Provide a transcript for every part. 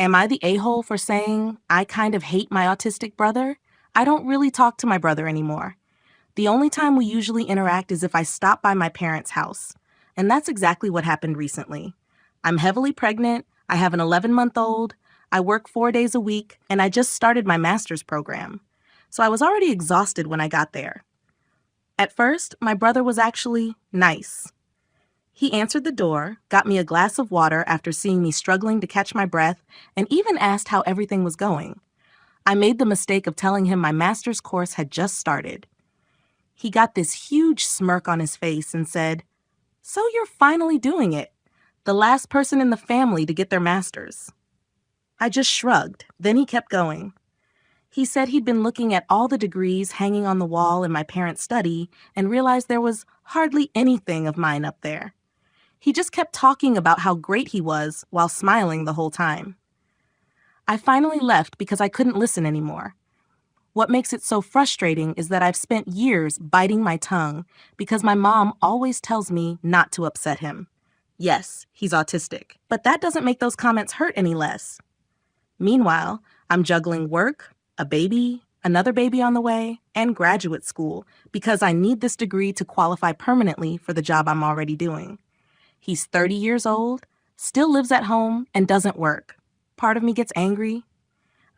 Am I the a-hole for saying I kind of hate my autistic brother? I don't really talk to my brother anymore. The only time we usually interact is if I stop by my parents' house. And that's exactly what happened recently. I'm heavily pregnant, I have an 11-month-old, I work 4 days a week, and I just started my master's program. So I was already exhausted when I got there. At first, my brother was actually nice. He answered the door, got me a glass of water after seeing me struggling to catch my breath, and even asked how everything was going. I made the mistake of telling him my master's course had just started. He got this huge smirk on his face and said, "So you're finally doing it. The last person in the family to get their master's." I just shrugged. Then he kept going. He said he'd been looking at all the degrees hanging on the wall in my parents' study and realized there was hardly anything of mine up there. He just kept talking about how great he was while smiling the whole time. I finally left because I couldn't listen anymore. What makes it so frustrating is that I've spent years biting my tongue because my mom always tells me not to upset him. Yes, he's autistic, but that doesn't make those comments hurt any less. Meanwhile, I'm juggling work, a baby, another baby on the way, and graduate school because I need this degree to qualify permanently for the job I'm already doing. He's 30 years old, still lives at home, and doesn't work. Part of me gets angry.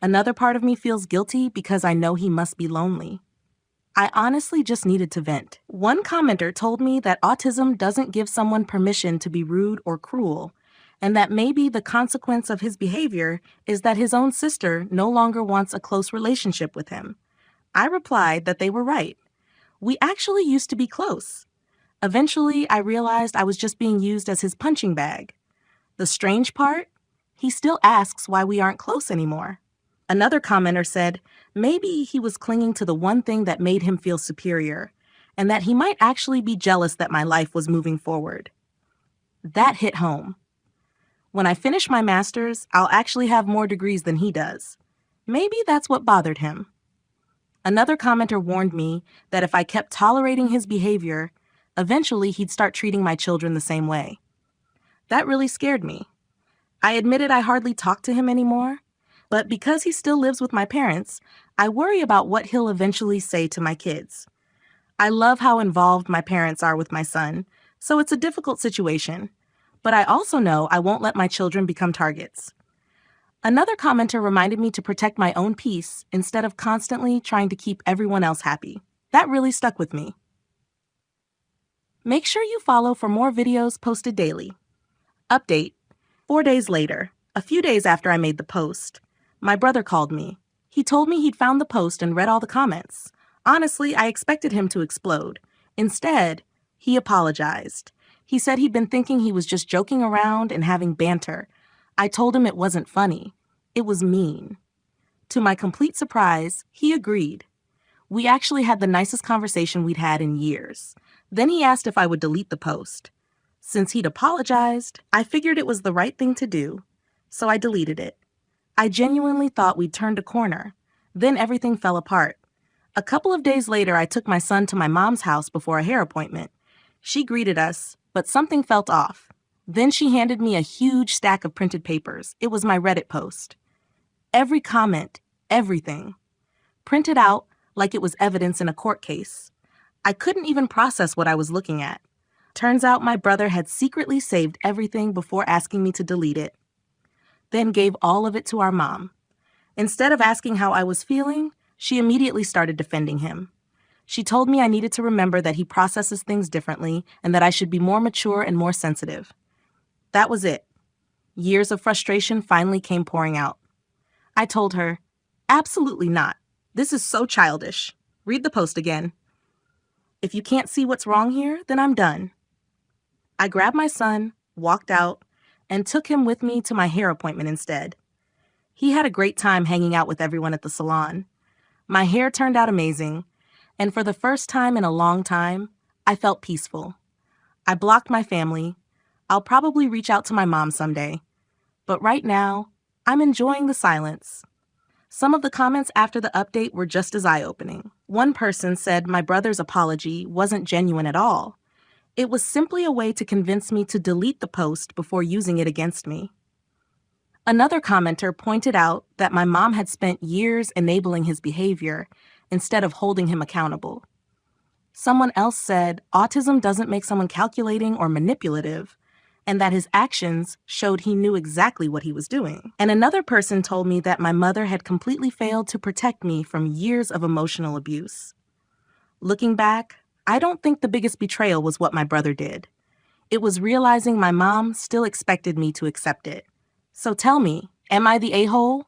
Another part of me feels guilty because I know he must be lonely. I honestly just needed to vent. One commenter told me that autism doesn't give someone permission to be rude or cruel, and that maybe the consequence of his behavior is that his own sister no longer wants a close relationship with him. I replied that they were right. We actually used to be close. Eventually, I realized I was just being used as his punching bag. The strange part? He still asks why we aren't close anymore. Another commenter said maybe he was clinging to the one thing that made him feel superior, and that he might actually be jealous that my life was moving forward. That hit home. When I finish my master's, I'll actually have more degrees than he does. Maybe that's what bothered him. Another commenter warned me that if I kept tolerating his behavior, eventually he'd start treating my children the same way. That really scared me. I admitted I hardly talk to him anymore, but because he still lives with my parents, I worry about what he'll eventually say to my kids. I love how involved my parents are with my son, so it's a difficult situation, but I also know I won't let my children become targets. Another commenter reminded me to protect my own peace instead of constantly trying to keep everyone else happy. That really stuck with me. Make sure you follow for more videos posted daily. Update: 4 days later, a few days after I made the post, my brother called me. He told me he'd found the post and read all the comments. Honestly, I expected him to explode. Instead, he apologized. He said he'd been thinking he was just joking around and having banter. I told him it wasn't funny. It was mean. To my complete surprise, he agreed. We actually had the nicest conversation we'd had in years. Then he asked if I would delete the post. Since he'd apologized, I figured it was the right thing to do, so I deleted it. I genuinely thought we'd turned a corner. Then everything fell apart. A couple of days later, I took my son to my mom's house before a hair appointment. She greeted us, but something felt off. Then she handed me a huge stack of printed papers. It was my Reddit post. Every comment, everything. Printed out like it was evidence in a court case. I couldn't even process what I was looking at. Turns out my brother had secretly saved everything before asking me to delete it. Then gave all of it to our mom. Instead of asking how I was feeling, she immediately started defending him. She told me I needed to remember that he processes things differently and that I should be more mature and more sensitive. That was it. Years of frustration finally came pouring out. I told her, "Absolutely not. This is so childish. Read the post again. If you can't see what's wrong here, then I'm done." I grabbed my son, walked out, and took him with me to my hair appointment instead. He had a great time hanging out with everyone at the salon. My hair turned out amazing, and for the first time in a long time, I felt peaceful. I blocked my family. I'll probably reach out to my mom someday. But right now, I'm enjoying the silence. Some of the comments after the update were just as eye-opening. One person said my brother's apology wasn't genuine at all. It was simply a way to convince me to delete the post before using it against me. Another commenter pointed out that my mom had spent years enabling his behavior instead of holding him accountable. Someone else said autism doesn't make someone calculating or manipulative, and that his actions showed he knew exactly what he was doing. And another person told me that my mother had completely failed to protect me from years of emotional abuse. Looking back, I don't think the biggest betrayal was what my brother did. It was realizing my mom still expected me to accept it. So tell me, am I the a-hole?